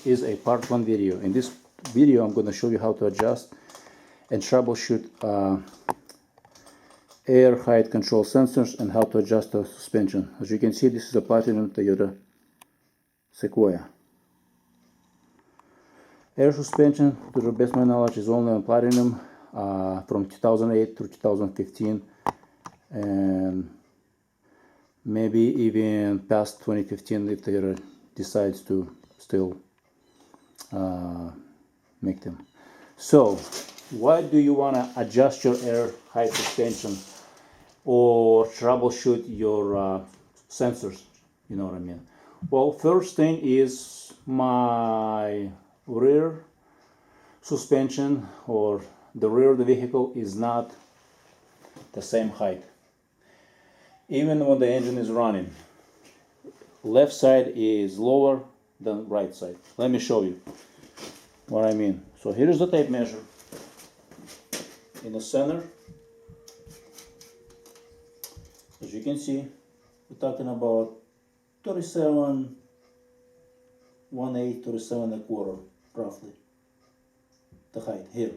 this is a part 1 video. In this video I'm going to show you how to adjust and troubleshoot air height control sensors and how to adjust the suspension. As you can see, this is a platinum Toyota Sequoia. Air suspension, to the best of my knowledge, is only on platinum from 2008 through 2015 and maybe even past 2015 if Toyota decides to still make them. So why do you want to adjust your air height suspension or troubleshoot your sensors? You know what I mean? Well, first thing is my rear suspension or the rear of the vehicle is not the same height. Even when the engine is running, left side is lower than right side. Let me show you what I mean. So here's the tape measure. In the center, as you can see, we're talking about 37 1/8, 37 1/4 roughly. The height here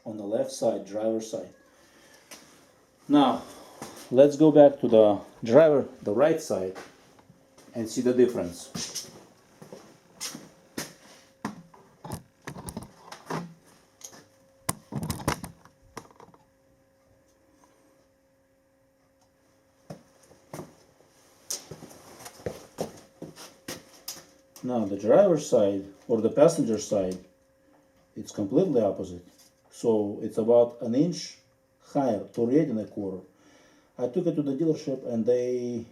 on the left side, driver's side. Now let's go back to the driver, the right side, and see the difference. Now the driver's side or the passenger side, it's completely opposite. So it's about an inch higher, 38 1/4. I took it to the dealership and they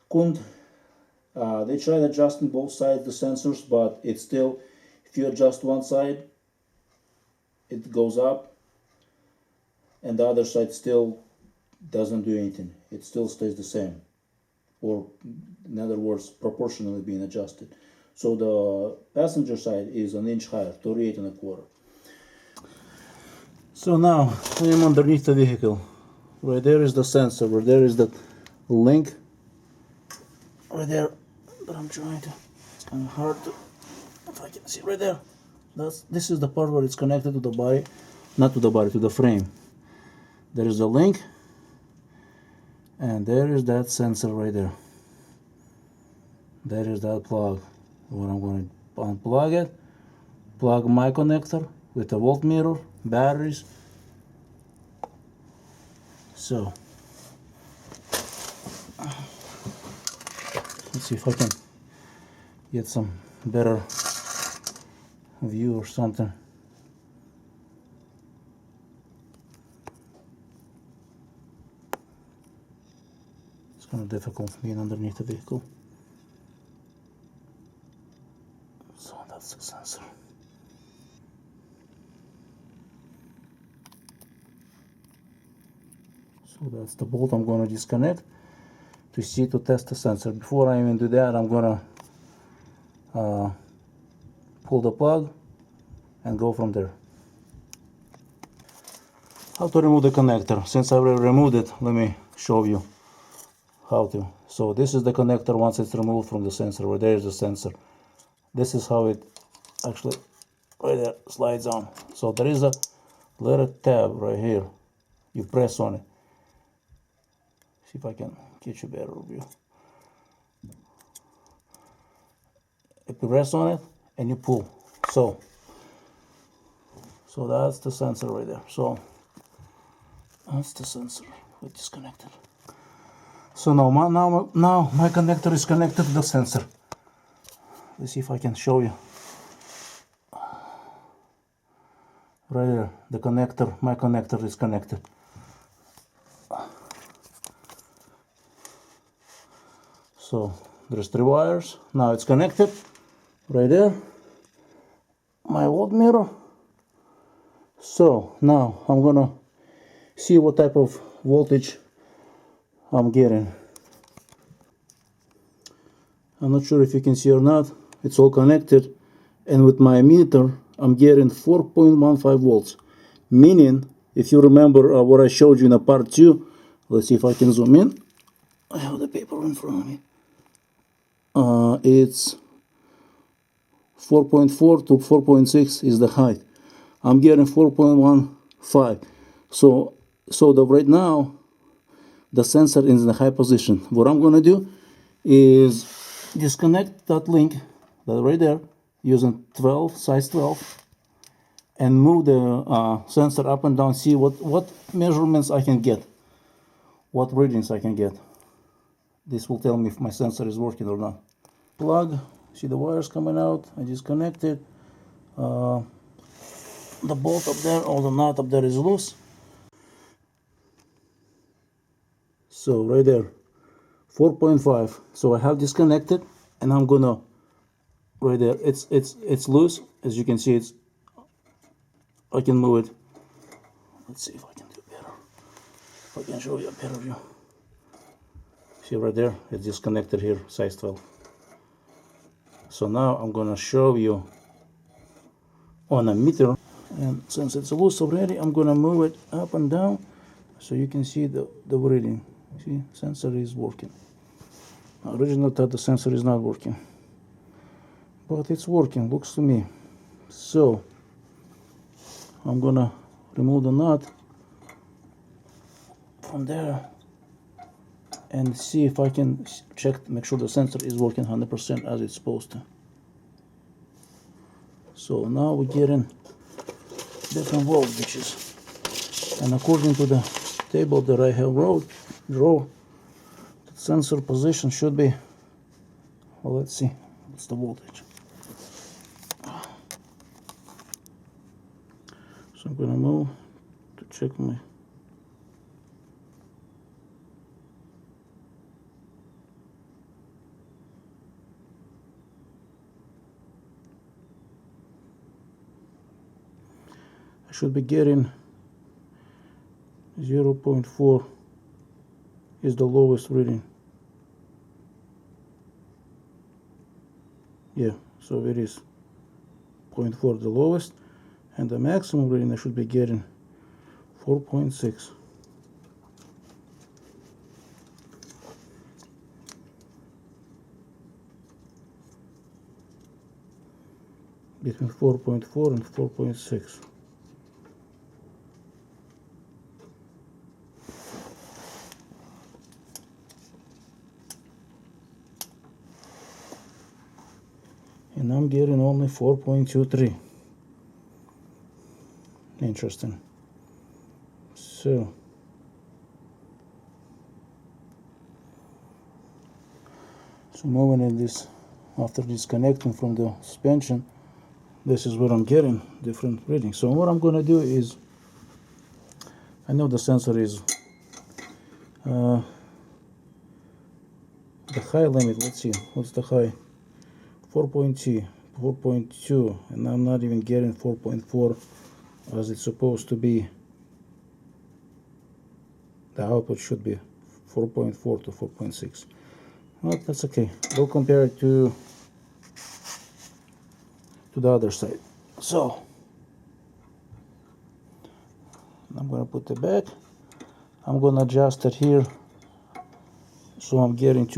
couldn't, they tried adjusting both sides, the sensors, but it's still, if you adjust one side, it goes up and the other side still doesn't do anything. It still stays the same, or in other words, proportionally being adjusted. So the passenger side is an inch higher, 38 1/4. So now I am underneath the vehicle. Right there is the sensor, where there is the link right there that I'm trying to, it's kind of hard to, if I can see right there. This is the part where it's connected to the body, not to the body, to the frame. There is the link and there is that sensor right there. There is that plug. When I'm going to unplug it, plug my connector with a voltmeter, batteries. So let's see if I can get some better view or something. It's kind of difficult being underneath the vehicle. So that's the sensor. So that's the bolt I'm going to disconnect to test the sensor. Before I even do that, I'm going to pull the plug and go from there. How to remove the connector. Since I already removed it, let me show you how to. So this is the connector once it's removed from the sensor, where there is the sensor. This is how it actually right there slides on. So there is a little tab right here. You press on it. See if I can get you a better view. You press on it and you pull. So that's the sensor right there. So that's the sensor. We disconnected. So now my connector is connected to the sensor. Let's see if I can show you. Right there, the connector, my connector is connected. So there's 3 wires. Now it's connected. Right there, my voltmeter. So now I'm gonna see what type of voltage I'm getting. I'm not sure if you can see or not. It's all connected, and with my meter I'm getting 4.15 volts, meaning, if you remember what I showed you in a part 2, let's see if I can zoom in. I have the paper in front of me. It's 4.4 to 4.6 is the height. I'm getting 4.15. So right now the sensor is in the high position. What I'm gonna do is disconnect that link, that right there, using size 12, and move the sensor up and down, see what measurements I can get, what readings I can get. This will tell me if my sensor is working or not. Plug, see the wires coming out, I disconnected. The bolt up there, or the nut up there is loose. So right there, 4.5. So I have disconnected, and I'm gonna, right there, it's loose. As you can see, I can move it. Let's see if I can do better. If I can show you a better view. See right there, it's disconnected here, size 12. So now I'm gonna show you on a meter, and since it's loose already, I'm gonna move it up and down so you can see the reading. See, sensor is working. Originally thought the sensor is not working, but it's working, looks to me. So I'm gonna remove the nut from there and see if I can check, make sure the sensor is working 100% as it's supposed to. So now we're getting different voltages, and according to the table that I have draw, the sensor position should be, well, let's see, what's the voltage. So I'm gonna move to check my, I should be getting 0.4 is the lowest reading. Yeah, so it is 0.4 the lowest, and the maximum reading I should be getting 4.6. Between 4.4 and 4.6. And I'm getting only 4.23. Interesting. So moving in this, after disconnecting from the suspension, this is what I'm getting, different readings. So what I'm going to do is, I know the sensor is the high limit. Let's see, what's the high? 4.2, 4.2, and I'm not even getting 4.4 as it's supposed to be. The output should be 4.4 to 4.6. Well, that's okay. We'll compare it to the other side. So I'm gonna put it back. I'm gonna adjust it here, so I'm getting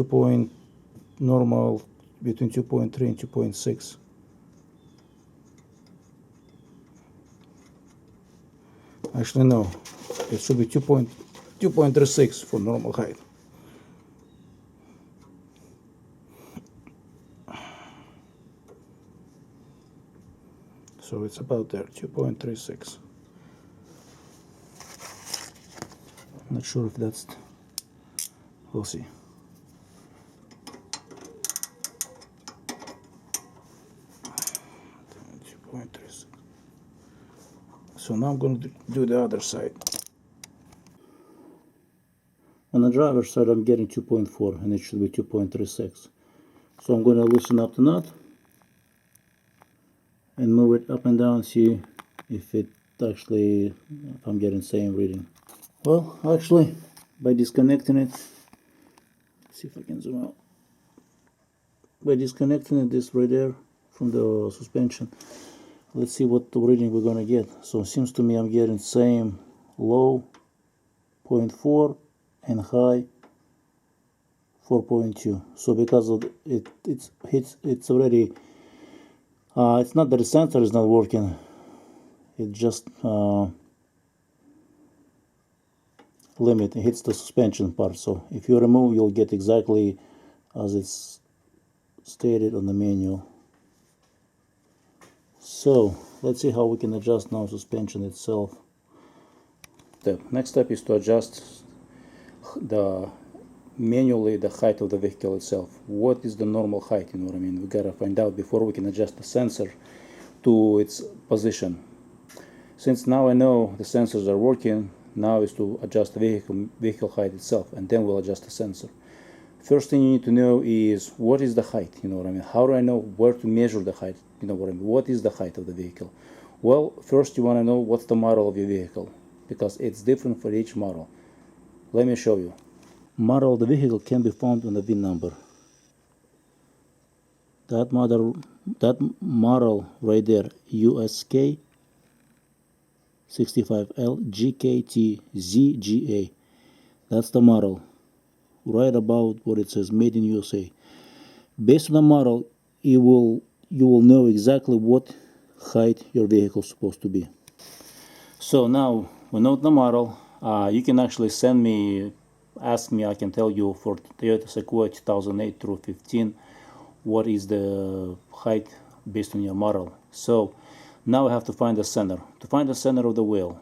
normal between 2.3 and 2.6. Actually, no, it should be 2.36 for normal height. So it's about there, 2.36. Not sure if that's, we'll see. So now I'm going to do the other side. On the driver's side I'm getting 2.4 and it should be 2.36. So I'm going to loosen up the nut and move it up and down, see if it actually, if I'm getting same reading. Well, actually, by disconnecting it, let's see if I can zoom out. By disconnecting it, this right there from the suspension, let's see what the reading we're gonna get. So it seems to me I'm getting same low 0.4 and high 4.2. So because of it's already It's not that the sensor is not working, it just limit, it hits the suspension part. So if you remove, you'll get exactly as it's stated on the manual. So let's see how we can adjust now suspension itself. The next step is to adjust manually the height of the vehicle itself. What is the normal height, you know what I mean? We gotta find out before we can adjust the sensor to its position. Since now I know the sensors are working, now is to adjust the vehicle height itself, and then we'll adjust the sensor. First thing you need to know is what is the height, you know what I mean? How do I know where to measure the height, you know what I mean? What is the height of the vehicle? Well, first you want to know what's the model of your vehicle, because it's different for each model. Let me show you. Model of the vehicle can be found on the VIN number. That model right there, USK 65L GKT ZGA. That's the model. Right about what it says, made in USA. Based on the model, you will know exactly what height your vehicle is supposed to be. So now we know the model. You can actually ask me, I can tell you for Toyota Sequoia 2008 through 15 what is the height based on your model. So now I have to find the center. To find the center of the wheel,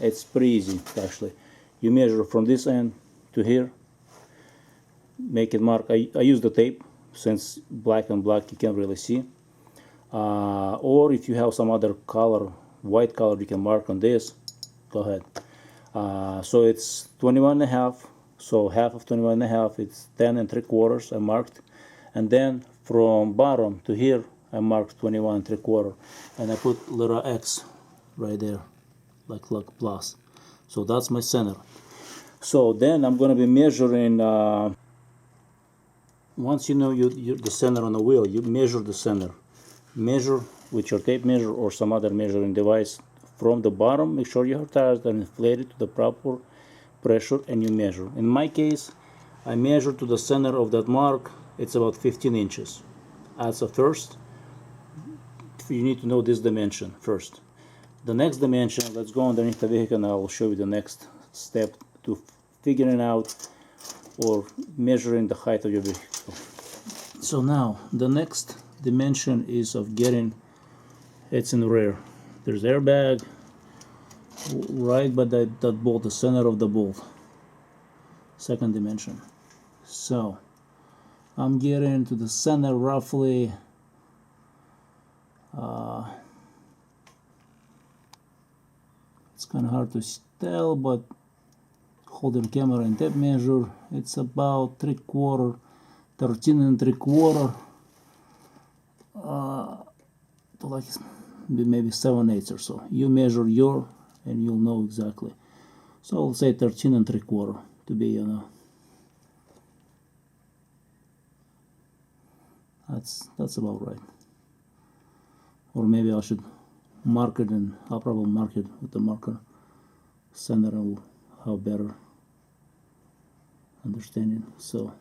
it's pretty easy actually. You measure from this end to here, make it mark. I use the tape, since black and black you can't really see. Or if you have some other color, white color, you can mark on this. Go ahead. So it's 21.5. So half of 21.5, it's 10 3/4. I marked, and then from bottom to here, I marked 21 3/4, and I put letter X right there, like plus. So that's my center. So then I'm going to be measuring. Once you know the center on the wheel, you measure the center. Measure with your tape measure or some other measuring device from the bottom. Make sure your tires are inflated to the proper pressure, and you measure. In my case, I measure to the center of that mark. It's about 15 inches. As a first, you need to know this dimension first. The next dimension, let's go underneath the vehicle and I will show you the next step to figuring out or measuring the height of your vehicle. So now the next dimension is of getting, it's in the rear. There's airbag right by that bolt, the center of the bolt. Second dimension. So I'm getting to the center roughly it's kind of hard to tell, but holding the camera and tape measure, it's about 3/4, 13 3/4 to like maybe 7/8 or so. You measure your and you'll know exactly. So I'll say 13 3/4 to be, that's about right. Or maybe I should mark it, and I'll probably mark it with the marker. Center will have better understanding. So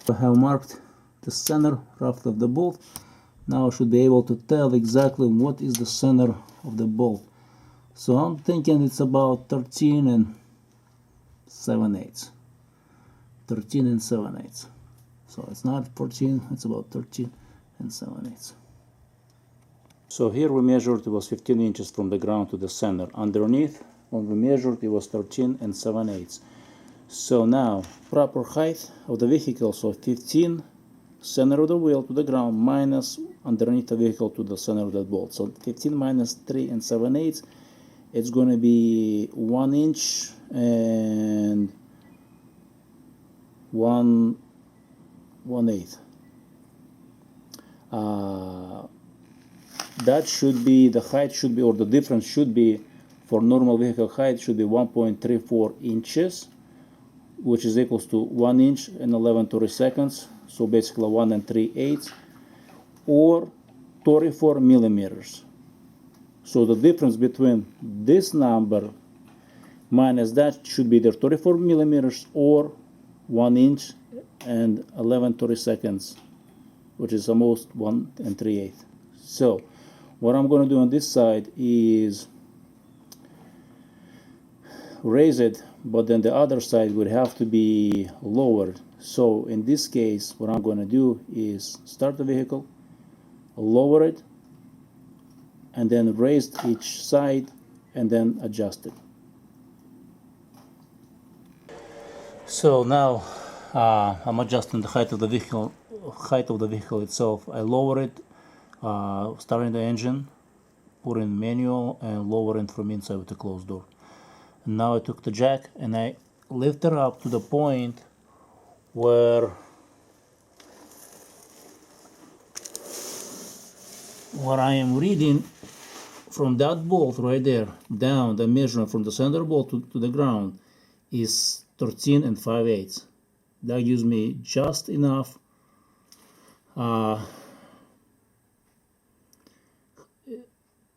I have marked the center roughly of the bolt. Now I should be able to tell exactly what is the center of the bolt. So I'm thinking it's about 13 7/8. 13 7/8. So it's not 14, it's about 13 7/8. So here we measured, it was 15 inches from the ground to the center. Underneath, when we measured, it was 13 7/8. So now, proper height of the vehicle, so 15, center of the wheel to the ground, minus underneath the vehicle to the center of that bolt. So 15 minus 3 7/8, it's going to be 1 inch and 1/8. That should be, the height should be, or the difference should be, for normal vehicle height, should be 1.34 inches, which is equals to 1 inch and 11 seconds, so basically 1 3/8, or 34 millimeters. So the difference between this number minus that should be either 34 millimeters or 1 inch and 11 seconds, which is almost 1 3/8. So what I'm going to do on this side is raise it, but then the other side would have to be lowered. So in this case, what I'm going to do is start the vehicle, lower it, and then raise each side and then adjust it. So now I'm adjusting the height of the vehicle itself. I lower it, starting the engine, put in manual, and lower it from inside with a closed door. And now I took the jack and I lift it up to the point where what I am reading from that bolt right there down, the measurement from the center bolt to the ground is 13 5/8. That gives me just enough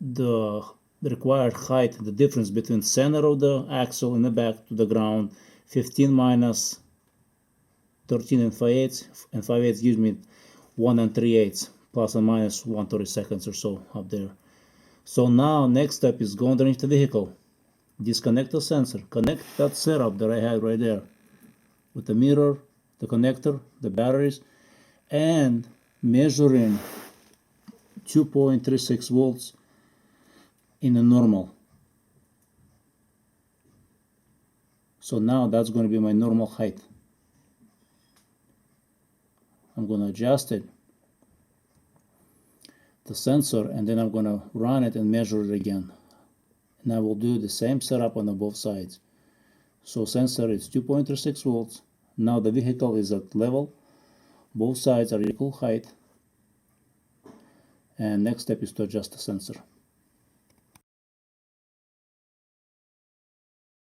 the required height, the difference between center of the axle in the back to the ground. 15 minus 13 5/8 gives me 1 3/8, plus or minus 1/32 or so up there. So now next step is go underneath the vehicle, disconnect the sensor, connect that setup that I had right there with the mirror, the connector, the batteries, and measuring 2.36 volts in a normal. So now that's going to be my normal height. I'm going to adjust it, the sensor, and then I'm going to run it and measure it again. And I will do the same setup on both sides. So sensor is 2.36 volts. Now the vehicle is at level. Both sides are equal height. And next step is to adjust the sensor.